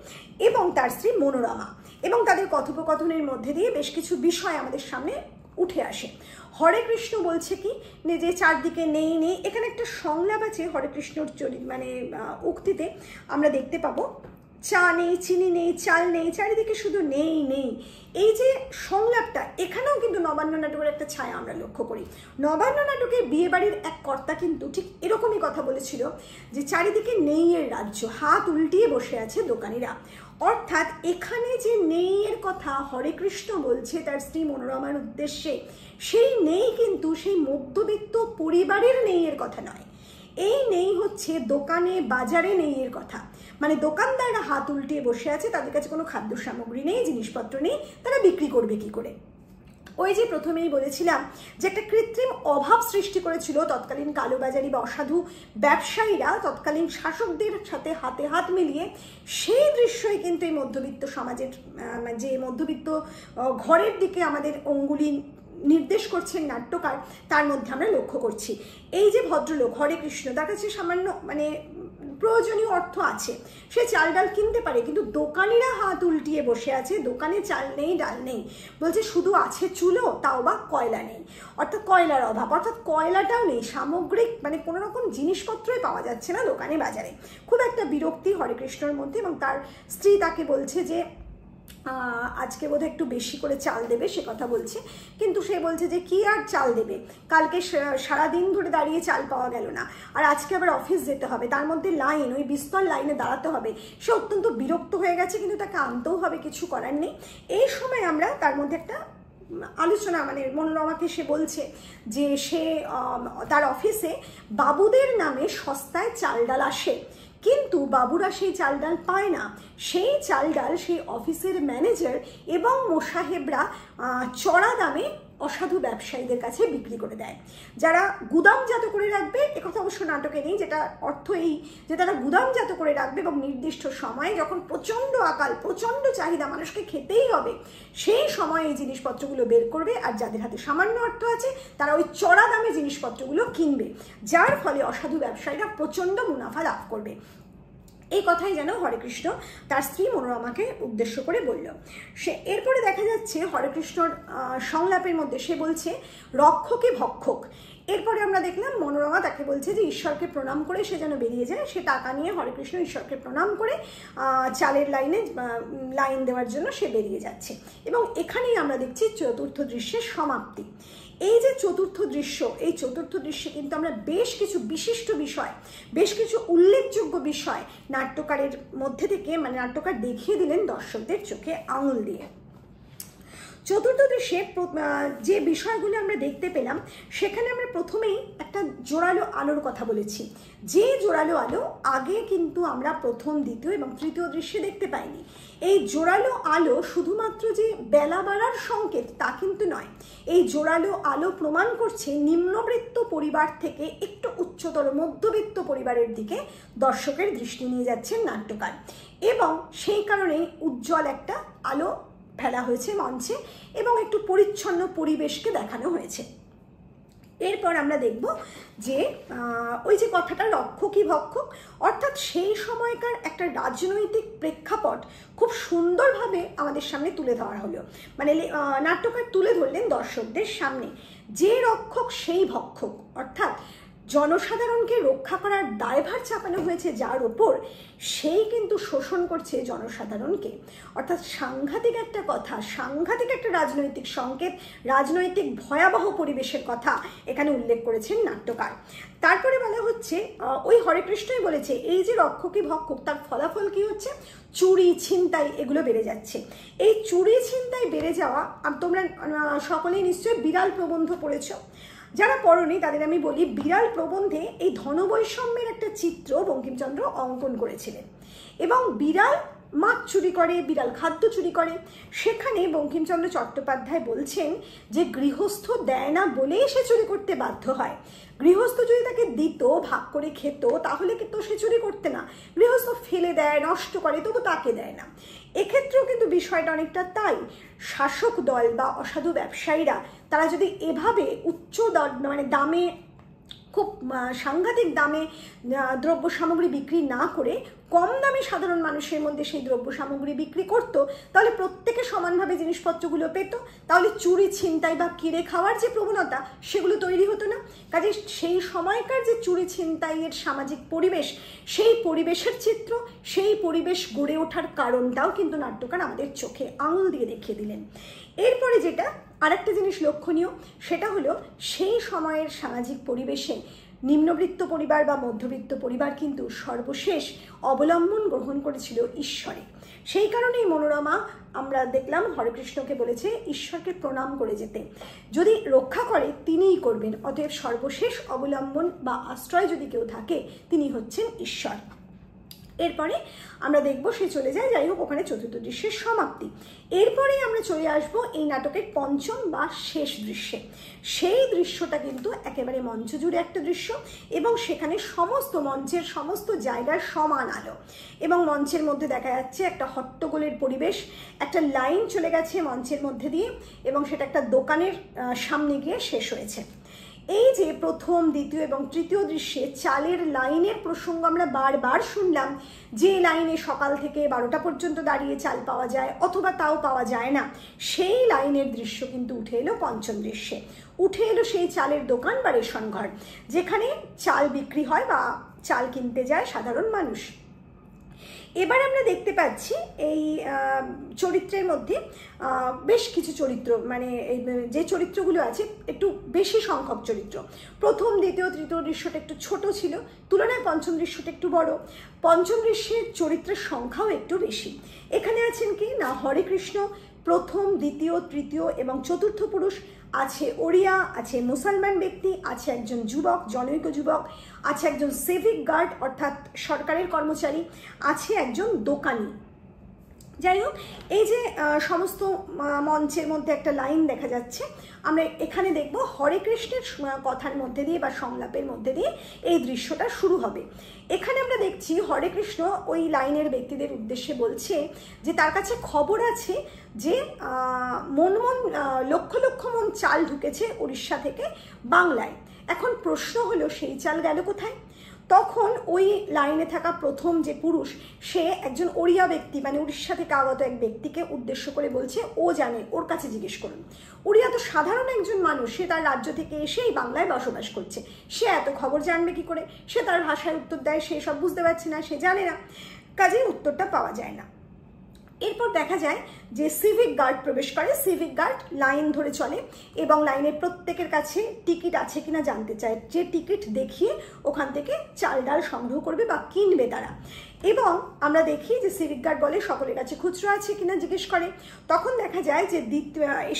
এবং তার স্ত্রী মনোরমা। এবং তাদের কথোপকথনের মধ্যে দিয়ে বেশ কিছু বিষয় আমাদের সামনে উঠে আসে। হরে কৃষ্ণ বলছে কি, যে চারদিকে নেই নেই, এখানে একটা সংলাপ আছে হরে কৃষ্ণর মানে উক্তিতে আমরা দেখতে পাবো, চা নেই, চিনি নেই, চাল নেই, চারিদিকে শুধু নেই নেই। এই যে সংলাপটা, এখানেও কিন্তু নবান্ন নাটকের একটা ছায়া আমরা লক্ষ্য করি। নবান্ন নাটকে বিয়েবাড়ির এক কর্তা কিন্তু ঠিক এরকমই কথা বলেছিল, যে চারিদিকে নেইয়ের রাজ্য, হাত উল্টিয়ে বসে আছে দোকানিরা। অর্থাৎ এখানে যে নেইয়ের কথা হরে কৃষ্ণ বলছে তার স্ত্রী মনোরমার উদ্দেশ্যে, সেই নেই কিন্তু সেই মধ্যবিত্ত পরিবারের নেইয়ের কথা নয়। এই নেই হচ্ছে দোকানে বাজারে নেইয়ের কথা। মানে দোকানদাররা হাত উল্টিয়ে বসে আছে, তাদের কাছে কোনো খাদ্য সামগ্রী নেই, জিনিসপত্র নেই, তারা বিক্রি করবে কি করে। ওই যে প্রথমেই বলেছিলাম যে একটা কৃত্রিম অভাব সৃষ্টি করেছিল তৎকালীন কালোবাজারি বা অসাধু ব্যবসায়ীরা তৎকালীন শাসকদের সাথে হাতে হাত মিলিয়ে, সেই দৃশ্যই কিন্তু এই মধ্যবিত্ত সমাজের যে মধ্যবিত্ত ঘরের দিকে আমাদের অঙ্গুলি নির্দেশ করছেন নাট্যকার, তার মধ্যে আমরা লক্ষ্য করছি। এই যে ভদ্রলোক হরে কৃষ্ণ, তার কাছে সামান্য মানে প্রয়োজনীয় অর্থ আছে, সে চাল ডাল কিনতে পারে, কিন্তু দোকানিরা হাত উল্টিয়ে বসে আছে, দোকানে চাল নেই, ডাল নেই, বলছে শুধু আছে চুলো, তাও বা কয়লা নেই, অর্থাৎ কয়লার অভাব, অর্থাৎ কয়লাটাও নেই, সামগ্রিক মানে কোনো রকম জিনিসপত্রই পাওয়া যাচ্ছে না দোকানে বাজারে। খুব একটা বিরক্তি হরে কৃষ্ণর মধ্যে, এবং তার স্ত্রী তাকে বলছে যে আজকে বোধহয় একটু বেশি করে চাল দেবে, সে কথা বলছে। কিন্তু সে বলছে যে কি আর চাল দেবে, কালকে সারাদিন ধরে দাঁড়িয়ে চাল পাওয়া গেল না, আর আজকে আবার অফিস যেতে হবে, তার মধ্যে লাইন, ওই বিস্তর লাইনে দাঁড়াতে হবে। সে অত্যন্ত বিরক্ত হয়ে গেছে, কিন্তু তাকে আনতেও হবে, কিছু করার নেই। এই সময় আমরা তার মধ্যে একটা আলোচনা, মানে মনোরমাকে সে বলছে যে সে তার অফিসে বাবুদের নামে সস্তায় চাল ডাল আসে, কিন্তু বাবুরা সেই চাল ডাল পায় না। সেই চাল ডাল সেই অফিসের ম্যানেজার এবং মোসাহেবরা চড়া দামে অসাধু ব্যবসায়ীদের কাছে বিক্রি করে দেয়। যারা গুদামজাত করে রাখবে, একথা অবশ্য নাটকে নেই, যেটা অর্থ এই যে তারা গুদামজাত করে রাখবে এবং নির্দিষ্ট সময়ে যখন প্রচণ্ড আকাল, প্রচণ্ড চাহিদা, মানুষকে খেতেই হবে, সেই সময় এই জিনিসপত্রগুলো বের করবে, আর যাদের হাতে সামান্য অর্থ আছে তারা ওই চড়া দামে জিনিসপত্রগুলো কিনবে, যার ফলে অসাধু ব্যবসায়ীরা প্রচণ্ড মুনাফা লাভ করবে। এই কথাই যেন হরেকৃষ্ণ তার স্ত্রী মনোরমাকে উদ্দেশ্য করে বলল। সে এরপরে দেখা যাচ্ছে হরেকৃষ্ণর সংলাপের মধ্যে সে বলছে রক্ষকে ভক্ষক। এরপরে আমরা দেখলাম মনোরমা তাকে বলছে যে ঈশ্বরকে প্রণাম করে সে যেন বেরিয়ে যায়। সে টাকা নিয়ে হরেকৃষ্ণ ঈশ্বরকে প্রণাম করে চালের লাইন দেওয়ার জন্য সে বেরিয়ে যাচ্ছে। এবং এখানেই আমরা দেখছি চতুর্থ দৃশ্যের সমাপ্তি। এই যে চতুর্থ দৃশ্য, এই চতুর্থ দৃশ্যে কিন্তু আমরা বেশ কিছু বিশিষ্ট বিষয়, বেশ কিছু উল্লেখযোগ্য বিষয় নাট্যকারের মধ্যে থেকে মানে নাট্যকার দেখিয়ে দিলেন দর্শকদের চোখে আঙুল দিয়ে। চতুর্থ দৃশ্যে যে বিষয়গুলো আমরা দেখতে পেলাম সেখানে আমরা প্রথমেই একটা জোরালো আলোর কথা বলেছি। যে জোরালো আলো আগে কিন্তু আমরা প্রথম, দ্বিতীয় এবং তৃতীয় দৃশ্যে দেখতে পাইনি। এই জোরালো আলো শুধুমাত্র যে বেলা বাড়ার সংকেত তা কিন্তু নয়। এই জোরালো আলো প্রমাণ করছে নিম্নবিত্ত পরিবার থেকে একটু উচ্চতর মধ্যবিত্ত পরিবারের দিকে দর্শকের দৃষ্টি নিয়ে যাচ্ছেন নাট্যকার, এবং সেই কারণেই উজ্জ্বল একটা আলো ফেলা হয়েছে মঞ্চে এবং একটু পরিচ্ছন্ন পরিবেশকে দেখানো হয়েছে। এরপর আমরা দেখব যে ওই যে কথাটা রক্ষকই ভক্ষক, অর্থাৎ সেই সময়কার একটা রাজনৈতিক প্রেক্ষাপট খুব সুন্দরভাবে আমাদের সামনে তুলে ধরা হলো। মানে নাট্যকার তুলে ধরলেন দর্শকদের সামনে যে রক্ষক সেই ভক্ষক, অর্থাৎ জনসাধারণকে রক্ষা করার দায়ভার চাপানো হয়েছে যার ওপর, সেই কিন্তু শোষণ করছে জনসাধারণকে। অর্থাৎ সাংঘাতিক একটা কথা, সাংঘাতিক একটা রাজনৈতিক সংকেত, রাজনৈতিক ভয়াবহ পরিবেশের কথা এখানে উল্লেখ করেছেন নাট্যকার। তারপরে বলা হচ্ছে ওই হরেকৃষ্ণই বলেছে এই যে রক্ষকই ভক্ষক তার ফলাফল কি হচ্ছে, চুরি ছিনতাই এগুলো বেড়ে যাচ্ছে। এই চুরি ছিনতাই বেড়ে যাওয়া, তোমরা সকলেই নিশ্চয়ই বিড়াল প্রবন্ধ পড়েছ। যারা পড়নি তাদের আমি বলি, বিড়াল প্রবন্ধে এই ধনবৈষম্যের একটা চিত্র বঙ্কিমচন্দ্র অঙ্কন করেছিলেন। এবং বিড়াল মাছ চুরি করে, বিড়াল খাদ্য চুরি করে। সেখানে বঙ্কিমচন্দ্র চট্টোপাধ্যায় বলছেন যে গৃহস্থ দেয় না বলেই সে চুরি করতে বাধ্য হয়। গৃহস্থ যদি তাকে দিত, ভাগ করে খেত, তাহলে কিন্তু সে চুরি করতে না। গৃহস্থ ফেলে দেয়, নষ্ট করে, তবু তাকে দেয় না। এক্ষেত্রেও কিন্তু বিষয়টা অনেকটা তাই। শাসক দল বা অসাধু ব্যবসায়ীরা তারা যদি এভাবে উচ্চ মানে দামে, খুব সাংঘাতিক দামে দ্রব্য সামগ্রী বিক্রি না করে কম দামে সাধারণ মানুষের মধ্যে সেই দ্রব্য সামগ্রী বিক্রি করতো, তাহলে প্রত্যেকে সমানভাবে জিনিসপত্রগুলো পেত, তাহলে চুরি ছিনতাই বা কিনে খাওয়ার যে প্রবণতা সেগুলো তৈরি হতো না। কাজে সেই সময়কার যে চুরি ছিনতাইয়ের সামাজিক পরিবেশ, সেই পরিবেশের চিত্র, সেই পরিবেশ গড়ে ওঠার কারণটাও কিন্তু নাট্যকার আমাদের চোখে আঙুল দিয়ে দেখিয়ে দিলেন। এরপরে যেটা আরেকটা জিনিস লক্ষণীয়, সেটা হলো সেই সময়ের সামাজিক পরিবেশে নিম্নবিত্ত পরিবার বা মধ্যবিত্ত পরিবার কিন্তু সর্বশেষ অবলম্বন গ্রহণ করেছিল ঈশ্বরে। সেই কারণেই মনোরমা আমরা দেখলাম হরেকৃষ্ণকে বলেছে ঈশ্বরকে প্রণাম করে যেতে, যদি রক্ষা করে তিনিই করবেন। অতএব সর্বশেষ অবলম্বন বা আশ্রয় যদি কেউ থাকে তিনি হচ্ছেন ঈশ্বর। এরপরে আমরা দেখব সে চলে যায়, যাই হোক ওখানে চতুর্থ দৃশ্যের সমাপ্তি। এরপরে আমরা চলে আসব এই নাটকের পঞ্চম বা শেষ দৃশ্যে। সেই দৃশ্যটা কিন্তু একেবারে মঞ্চ জুড়ে একটা দৃশ্য, এবং সেখানে সমস্ত মঞ্চের সমস্ত জায়গার সমান আলো, এবং মঞ্চের মধ্যে দেখা যাচ্ছে একটা হট্টগোলের পরিবেশ। একটা লাইন চলে গেছে মঞ্চের মধ্যে দিয়ে, এবং সেটা একটা দোকানের সামনে গিয়ে শেষ হয়েছে। এই যে প্রথম, দ্বিতীয় এবং তৃতীয় দৃশ্যে চালের লাইনের প্রসঙ্গ আমরা বারবার শুনলাম, যে লাইনে সকাল থেকে 12টা পর্যন্ত দাঁড়িয়ে চাল পাওয়া যায় অথবা তাও পাওয়া যায় না, সেই লাইনের দৃশ্য কিন্তু উঠে এলো পঞ্চম দৃশ্যে। উঠে এলো সেই চালের দোকান বা রেশন ঘর, যেখানে চাল বিক্রি হয় বা চাল কিনতে যায় সাধারণ মানুষ। এবার আমরা দেখতে পাচ্ছি এই চরিত্রের মধ্যে বেশ কিছু চরিত্র, মানে যে চরিত্রগুলো আছে একটু বেশি সংখ্যক চরিত্র। প্রথম, দ্বিতীয়, তৃতীয় দৃশ্যটা একটু ছোট ছিল, তুলনায় পঞ্চম দৃশ্যটা একটু বড়। পঞ্চম দৃশ্যের চরিত্রের সংখ্যাও একটু বেশি। এখানে আছেন কি না, হরেকৃষ্ণ প্রথম, দ্বিতীয়, তৃতীয় এবং চতুর্থ পুরুষ, আছে ওড়িয়া, আছে মুসলমান ব্যক্তি, আছে একজন যুবক, জনৈক যুবক, আছে একজন সিভিক গার্ড অর্থাৎ সরকারের কর্মচারী, আছে একজন দোকানি। যাই হোক, এই যে সমস্ত মঞ্চের মধ্যে একটা লাইন দেখা যাচ্ছে, আমরা এখানে দেখব হরেকৃষ্ণের কথার মধ্যে দিয়ে বা সংলাপের মধ্যে দিয়ে এই দৃশ্যটা শুরু হবে। এখানে আমরা দেখছি হরেকৃষ্ণ ওই লাইনের ব্যক্তিদের উদ্দেশ্যে বলছে যে তার কাছে খবর আছে যে লক্ষ লক্ষ মন চাল ঢুকেছে উড়িষ্যা থেকে বাংলায়। এখন প্রশ্ন হলো সেই চাল গেল কোথায়? তখন ওই লাইনে থাকা প্রথম যে পুরুষ, সে একজন ওড়িয়া ব্যক্তি, মানে উড়িষ্যা থেকে আগত এক ব্যক্তিকে উদ্দেশ্য করে বলছে ও জানে, ওর কাছে জিজ্ঞেস করুন। ওড়িয়া তো সাধারণ একজন মানুষ, সে তার রাজ্য থেকে এসেই বাংলায় বসবাস করছে, সে এত খবর জানবে কি করে? সে তার ভাষায় উত্তর দেয়, সে সব বুঝতে পারছে না, সে জানে না, কাজেই উত্তরটা পাওয়া যায় না। এরপর দেখা যায় যে সিভিক গার্ড প্রবেশ করে। সিভিক গার্ড লাইন ধরে চলে এবং লাইনের প্রত্যেকের কাছে টিকিট আছে কিনা জানতে চায়, যে টিকিট দেখিয়ে ওখান থেকে চাল ডাল সংগ্রহ করবে বা কিনবে তারা। এবং আমরা দেখি যে সিভিক গার্ড বলে সকলের কাছে খুচরো আছে কিনা জিজ্ঞেস করে। তখন দেখা যায় যে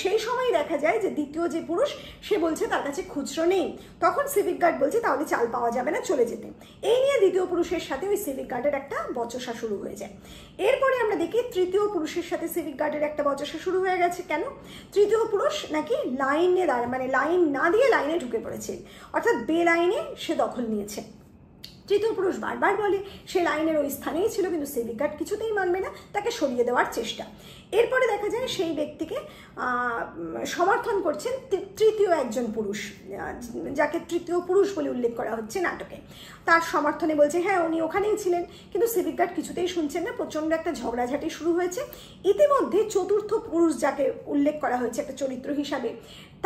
সেই সময় দেখা যায় যে দ্বিতীয় যে পুরুষ, সে বলছে তার কাছে খুচরো নেই। তখন সিভিক গার্ড বলছে তাহলে চাল পাওয়া যাবে না, চলে যেতে। এই নিয়ে দ্বিতীয় পুরুষের সাথে ওই সিভিক গার্ডের একটা বচসা শুরু হয়ে যায়। এরপরে আমরা দেখি তৃতীয় পুরুষের সাথে সিভিক গার্ডের একটা বচসা শুরু হয়ে গেছে। কেন? তৃতীয় পুরুষ নাকি লাইনে মানে লাইন না দিয়ে লাইনে ঢুকে পড়েছে, অর্থাৎ বেলাইনে সে দখল নিয়েছে। তৃতীয় পুরুষ বারবার বলে সে লাইনের ওই স্থানেই ছিল, কিন্তু সিভিক গার্ড কিছুতেই মানবে না, তাকে সরিয়ে দেওয়ার চেষ্টা। এরপরে দেখা যায় সেই ব্যক্তিকে সমর্থন করছেন তৃতীয় একজন পুরুষ, যাকে তৃতীয় পুরুষ বলে উল্লেখ করা হচ্ছে নাটকে। তার সমর্থনে বলছে হ্যাঁ উনি ওখানেই ছিলেন, কিন্তু সিভিক গার্ড কিছুতেই শুনছেন না, প্রচণ্ড একটা ঝগড়াঝাটি শুরু হয়েছে। ইতিমধ্যে চতুর্থ পুরুষ যাকে উল্লেখ করা হয়েছে একটা চরিত্র হিসাবে,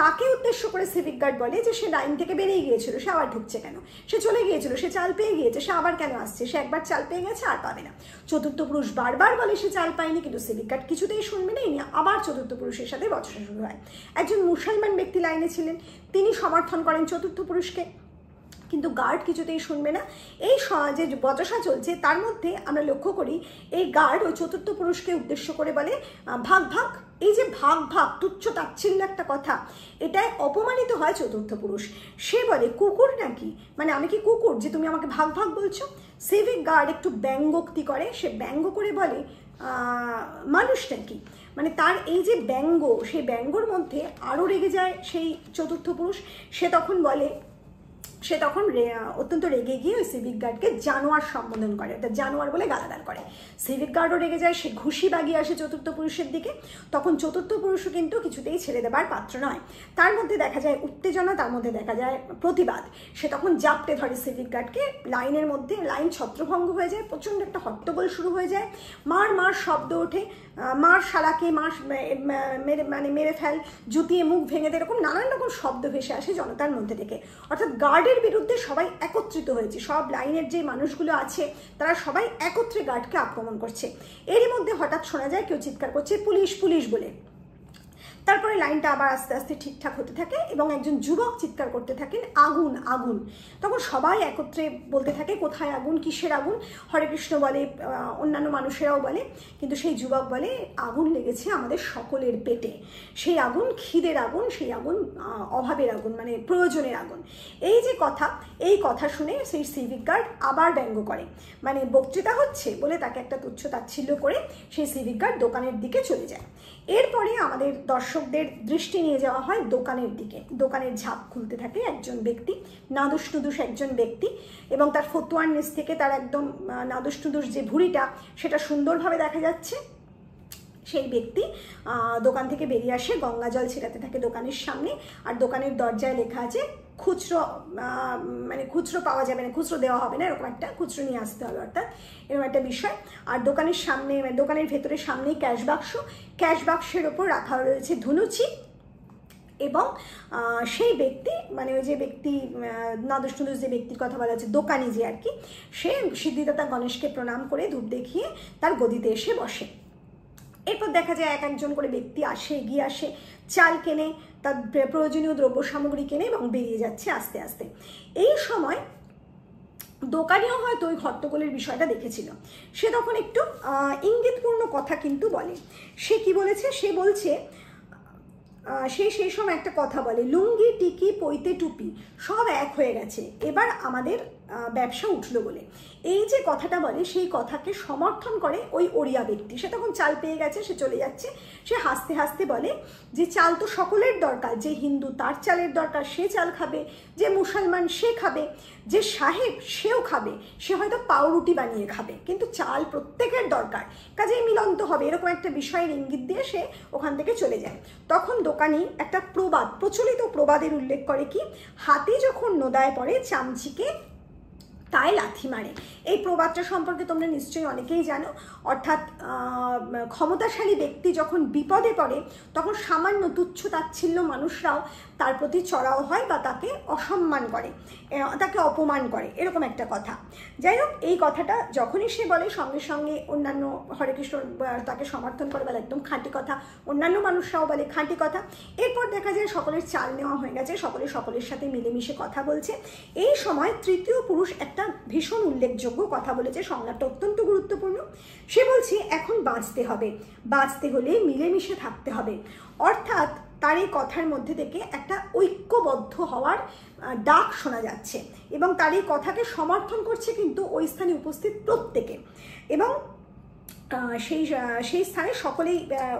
তাকে উদ্দেশ্য করে সিভিক গার্ড বলে যে সে লাইন থেকে বেরিয়ে গিয়েছিল, সে আবার ঢুকছে কেন? সে চলে গিয়েছিল, সে চাল পেয়ে গিয়েছে, সে আবার কেন আসছে? সে একবার চাল পেয়ে গেছে, আর পাবে না। চতুর্থ পুরুষ বারবার বলে সে চাল পায়নি, কিন্তু সিভিক গার্ড কিছুতেই শুনবে না। এই নিয়ে আবার চতুর্থ পুরুষের সাথে বচসা শুরু হয়। একজন মুসলমান ব্যক্তি লাইনে ছিলেন, তিনি সমর্থন করেন চতুর্থ পুরুষকে, কিন্তু গার্ড কিছুতেই শুনবে না। এই যে বচসা চলছে তার মধ্যে আমরা লক্ষ্য করি এই গার্ড ওই চতুর্থ পুরুষকে উদ্দেশ্য করে বলে ভাগ ভাগ। এই যে ভাগ ভাগ, তুচ্ছ তাচ্ছিল্য একটা কথা, এটাই অপমানিত হয় চতুর্থ পুরুষ। সে বলে কুকুর নাকি, মানে আমি কি কুকুর যে তুমি আমাকে ভাগ ভাগ বলছো? সিভিক গার্ড একটু ব্যঙ্গোক্তি করে, সে ব্যঙ্গ করে বলে মানুষ নাকি, মানে তার এই যে ব্যঙ্গ, সেই ব্যঙ্গর মধ্যে আরও রেগে যায় সেই চতুর্থ পুরুষ। সে তখন অত্যন্ত রেগে গিয়ে ওই সিভিক গার্ডকে জানোয়ার সম্বোধন করে, অর্থাৎ জানোয়ার বলে গালাগাল করে। সিভিক গার্ডও রেগে যায়, সে ঘুষি বাগিয়ে আসে চতুর্থ পুরুষের দিকে। তখন চতুর্থ পুরুষও কিন্তু কিছুতেই ছেড়ে দেবার পাত্র নয়। তার মধ্যে দেখা যায় উত্তেজনা, তার মধ্যে দেখা যায় প্রতিবাদ। সে তখন জাপটে ধরে সিভিক গার্ডকে, লাইনের মধ্যে লাইন ছত্রভঙ্গ হয়ে যায়, প্রচণ্ড একটা হট্টগোল শুরু হয়ে যায়, মার মার শব্দ ওঠে, মার শালাকে, মার মেরে ফেল, জুতিয়ে মুখ ভেঙে দেয়, এরকম নানান রকম শব্দ ভেসে আসে জনতার মধ্যে থেকে। অর্থাৎ গার্ডের বিরুদ্ধে সবাই একত্রিত হয়েছে, সব লাইনের যে মানুষগুলো আছে তারা সবাই একত্রে গার্ডকে আক্রমণ করছে। এরই মধ্যে হঠাৎ শোনা যায় কেউ চিৎকার করছে পুলিশ পুলিশ বলে। তারপরে লাইনটা আবার আস্তে আস্তে ঠিকঠাক হতে থাকে এবং একজন যুবক চিৎকার করতে থাকেন আগুন আগুন। তখন সবাই একত্রে বলতে থাকে কোথায় আগুন, কিসের আগুন? হরে কৃষ্ণ বলে, অন্যান্য মানুষেরাও বলে, কিন্তু সেই যুবক বলে আগুন লেগেছে আমাদের সকলের পেটে। সেই আগুন খিদের আগুন, সেই আগুন অভাবের আগুন, মানে প্রয়োজনের আগুন। এই যে কথা, এই কথা শুনে সেই সিভিক গার্ড আবার ব্যঙ্গ করে, মানে বক্তৃতা হচ্ছে বলে তাকে একটা তুচ্ছ তাচ্ছিল্য করে সেই সিভিক গার্ড দোকানের দিকে চলে যায়। এরপরে আমাদের দর্শকদের দৃষ্টি নিয়ে যাওয়া হয় দোকানের দিকে। দোকানের ঝাঁপ খুলতে থাকে একজন ব্যক্তি, নাদুস নুদুস একজন ব্যক্তি, এবং তার ফতুয়ার নিচ থেকে তার একদম নাদুস নুদুস যে ভুঁড়িটা সেটা সুন্দরভাবে দেখা যাচ্ছে। সেই ব্যক্তি দোকান থেকে বেরিয়ে আসে, গঙ্গা জল ছেটাতে থাকে দোকানের সামনে, আর দোকানের দরজায় লেখা আছে খুচরো, মানে খুচরো পাওয়া যাবে না, খুচরো দেওয়া হবে না, এরকম একটা খুচরো নিয়ে আসতে হবে, অর্থাৎ এরকম একটা বিষয়। আর দোকানের সামনে, দোকানের ভেতরে সামনেই ক্যাশ বাক্স, ক্যাশ বাক্সের ওপর রাখা রয়েছে ধুনুচি। এবং সেই ব্যক্তি, মানে ওই যে ব্যক্তি নাদুস নুদুস যে ব্যক্তির কথা বলা হচ্ছে, দোকানি যে আর কি, সে সিদ্ধিদাতা গণেশকে প্রণাম করে ধূপ দেখিয়ে তার গদিতে এসে বসে। এরপর দেখা যায় এক একজন করে ব্যক্তি আসে, এগিয়ে আসে, চাল কেনে, তার প্রয়োজনীয় দ্রব্য সামগ্রী কেনে এবং বেরিয়ে যাচ্ছে আস্তে আস্তে। এই সময় দোকানিও হয়তো ওই হট্টগোলের বিষয়টা দেখেছিল, সে তখন একটু ইঙ্গিতপূর্ণ কথা কিন্তু বলে। সে কি বলেছে? সে বলছে, সেই সময় একটা কথা বলে, লুঙ্গি টিকি পৈতে টুপি সব এক হয়ে গেছে, এবার আমাদের ব্যবসা উঠলো বলে। এই যে কথাটা বলে, সেই কথাকে সমর্থন করে ওই ওড়িয়া ব্যক্তি। সে তখন চাল পেয়ে গেছে, সে চলে যাচ্ছে। সে হাসতে হাসতে বলে যে চাল তো সকলের দরকার, যে হিন্দু তার চালের দরকার, সে চাল খাবে, যে মুসলমান সে খাবে, যে সাহেব সেও খাবে, সে হয়তো পাউরুটি বানিয়ে খাবে, কিন্তু চাল প্রত্যেকের দরকার, কাজেই মিলন্ত হবে, এরকম একটা বিষয়ের ইঙ্গিত দিয়ে সে ওখান থেকে চলে যায়। তখন দোকানি একটা প্রবাদ, প্রচলিত প্রবাদের উল্লেখ করে কি, হাতি যখন নোদায় পড়ে চামচিকে তাই লাথি মারে। এই প্রবাদটা সম্পর্কে তোমরা নিশ্চয়ই অনেকেই জানো। অর্থাৎ ক্ষমতাশালী ব্যক্তি যখন বিপদে পড়ে তখন সামান্য তুচ্ছ তাচ্ছিল্য মানুষরাও তার প্রতি চড়াও হয় বা তাকে অসম্মান করে, তাকে অপমান করে, এরকম একটা কথা। যাই হোক, এই কথাটা যখনই সে বলে সঙ্গে সঙ্গে অন্যান্য হরে কৃষ্ণ তাকে সমর্থন করে, বলে একদম খাঁটি কথা, অন্যান্য মানুষরাও বলে খাঁটি কথা। এরপর দেখা যায় সকলের চাল নেওয়া হয়ে গেছে, সকলে সকলের সাথে মিলেমিশে কথা বলছে। এই সময় তৃতীয় পুরুষ একটা ভীষণ উল্লেখযোগ্য কথা বলেছে, সংলাপটা অত্যন্ত গুরুত্বপূর্ণ। সে বলছে এখন বাঁচতে হবে, বাঁচতে হলে মিলেমিশে থাকতে হবে। অর্থাৎ তার এই কথার মধ্যে থেকে একটা ঐক্যবদ্ধ হওয়ার ডাক শোনা যাচ্ছে এবং তার এই কথাকে সমর্থন করছে কিন্তু ওই স্থানে উপস্থিত প্রত্যেকে। এবং সেই স্থানে সকলেই,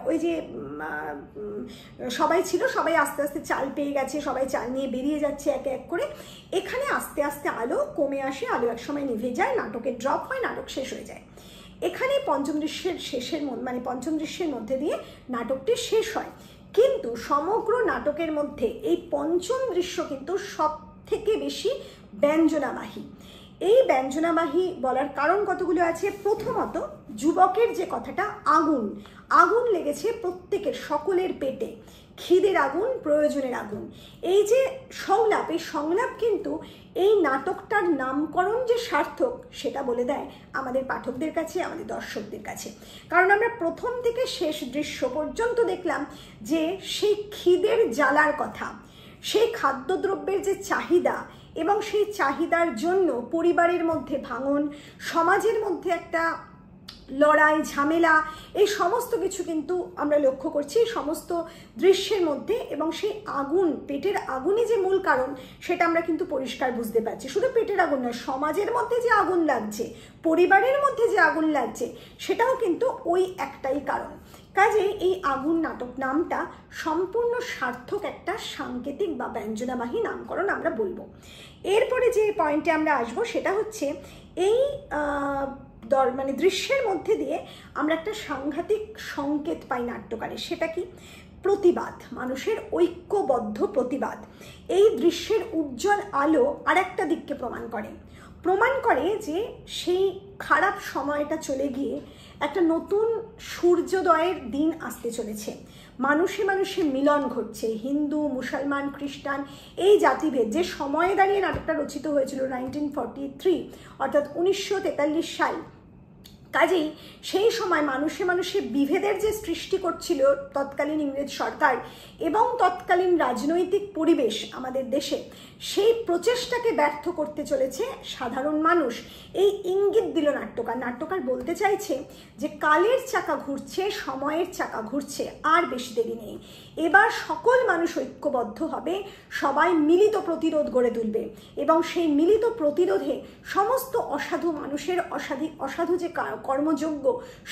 ওই যে সবাই ছিল, সবাই আস্তে আস্তে চাল পেয়ে গেছে, সবাই চাল নিয়ে বেরিয়ে যাচ্ছে এক এক করে। এখানে আস্তে আস্তে আলো কমে আসে, আলো এক সময় নিভে যায়, নাটকের ড্রপ হয়, নাটক শেষ হয়ে যায়। এখানে পঞ্চম দৃশ্যের মধ্যে দিয়ে নাটকটি শেষ হয়। কিন্তু সমগ্র নাটকের মধ্যে এই পঞ্চম দৃশ্য কিন্তু সব থেকে বেশি ব্যঞ্জনাবাহী। এই ব্যঞ্জনাবাহী বলার কারণ কতগুলো আছে। প্রথমত, যুবকের যে কথাটা, আগুন লেগেছে প্রত্যেকের, সকলের পেটে, খিদের আগুন, প্রয়োজনের আগুন। এই যে সংলাপ, এই সংলাপ কিন্তু এই নাটকটার নামকরণ যে সার্থক সেটা বলে দেয় আমাদের পাঠকদের কাছে, আমাদের দর্শকদের কাছে। কারণ আমরা প্রথম থেকে শেষ দৃশ্য পর্যন্ত দেখলাম যে সেই খিদের জ্বালার কথা, সেই খাদ্যদ্রব্যের যে চাহিদা এবং সেই চাহিদার জন্য পরিবারের মধ্যে ভাঙন, সমাজের মধ্যে একটা লড়াই ঝামেলা, এই সমস্ত কিছু কিন্তু আমরা লক্ষ্য করছি সমস্ত দৃশ্যের মধ্যে। এবং সেই আগুন, পেটের আগুনই যে মূল কারণ সেটা আমরা কিন্তু পরিষ্কার বুঝতে পারছি। শুধু পেটের আগুন নয়, সমাজের মধ্যে যে আগুন লাগছে, পরিবারের মধ্যে যে আগুন লাগছে, সেটাও কিন্তু ওই একটাই কারণ। কাজেই এই আগুন নাটক নামটা সম্পূর্ণ সার্থক একটা সাংকেতিক বা ব্যঞ্জনাবাহী নামকরণ আমরা বলবো। এরপরে যে পয়েন্টে আমরা আসবো সেটা হচ্ছে এই দৃশ্যের মধ্যে দিয়ে আমরা একটা সাংঘাতিক সংকেত পাই নাট্যকারে। সেটা কি? প্রতিবাদ, মানুষের ঐক্যবদ্ধ প্রতিবাদ। এই দৃশ্যের উজ্জ্বল আলো আরেকটা দিককে প্রমাণ করে যে সেই খারাপ সময়টা চলে গিয়ে একটা নতুন সূর্যোদয়ের দিন আসতে চলেছে। মানুষে মানুষে মিলন ঘটছে, হিন্দু, মুসলমান, খ্রিস্টান, এই জাতিভেদ যে সময়ে দাঁড়িয়ে নাটকটা রচিত হয়েছিল 1943, অর্থাৎ 1943 সাল। কাজেই সেই সময় মানুষে মানুষে বিভেদের যে সৃষ্টি করছিল তৎকালীন ইংরেজ সরকার এবং তৎকালীন রাজনৈতিক পরিবেশ আমাদের দেশে, সেই প্রচেষ্টাকে ব্যর্থ করতে চলেছে সাধারণ মানুষ। এই ইঙ্গিত দিল নাট্যকার বলতে চাইছে যে কালের চাকা ঘুরছে, সময়ের চাকা ঘুরছে, আর বেশি দেরি নেই। এবার সকল মানুষ ঐক্যবদ্ধ হবে, সবাই মিলিত প্রতিরোধ গড়ে তুলবে এবং সেই মিলিত প্রতিরোধে সমস্ত অসাধু মানুষের অসাধু যে কর্মযোগ্য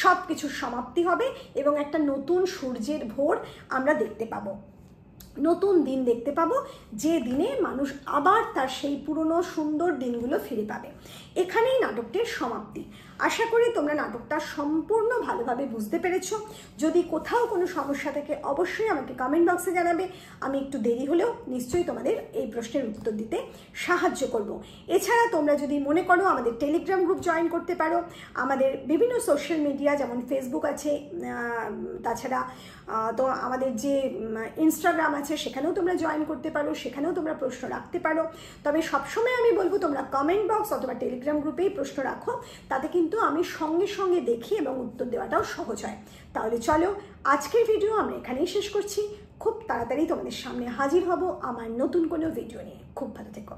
সব কিছুর সমাপ্তি হবে এবং একটা নতুন সূর্যের ভোর আমরা দেখতে পাবো, নতুন দিন দেখতে পাবো, যে দিনে মানুষ আবার তার সেই পুরনো সুন্দর দিনগুলো ফিরে পাবে। এখানেই নাটকটির সমাপ্তি। আশা করি তোমরা নাটকটা সম্পূর্ণ ভালোভাবে বুঝতে পেরেছো। যদি কোথাও কোনো সমস্যা থাকে অবশ্যই আমাকে কমেন্ট বক্সে জানাবে। আমি একটু দেরি হলেও নিশ্চয়ই তোমাদের এই প্রশ্নের উত্তর দিতে সাহায্য করব। এছাড়া তোমরা যদি মনে করো আমাদের টেলিগ্রাম গ্রুপ জয়েন করতে পারো, আমাদের বিভিন্ন সোশ্যাল মিডিয়া যেমন ফেসবুক আছে, তাছাড়া তো আমাদের যে ইনস্টাগ্রাম আছে সেখানেও তোমরা জয়েন করতে পারো, সেখানেও তোমরা প্রশ্ন রাখতে পারো। তবে সবসময় আমি বলবো তোমরা কমেন্ট বক্স অথবা টেলিগ্রাম গ্রুপেই প্রশ্ন রাখো, তাতে কিন্তু আমি সঙ্গে সঙ্গে দেখি এবং উত্তর দেওয়াটাও সহজ হয়। তাহলে চলো, আজকের ভিডিও আমরা এখানেই শেষ করছি। খুব তাড়াতাড়ি তোমাদের সামনে হাজির হব আমার নতুন কোনো ভিডিও নিয়ে। খুব ভালো থেকো।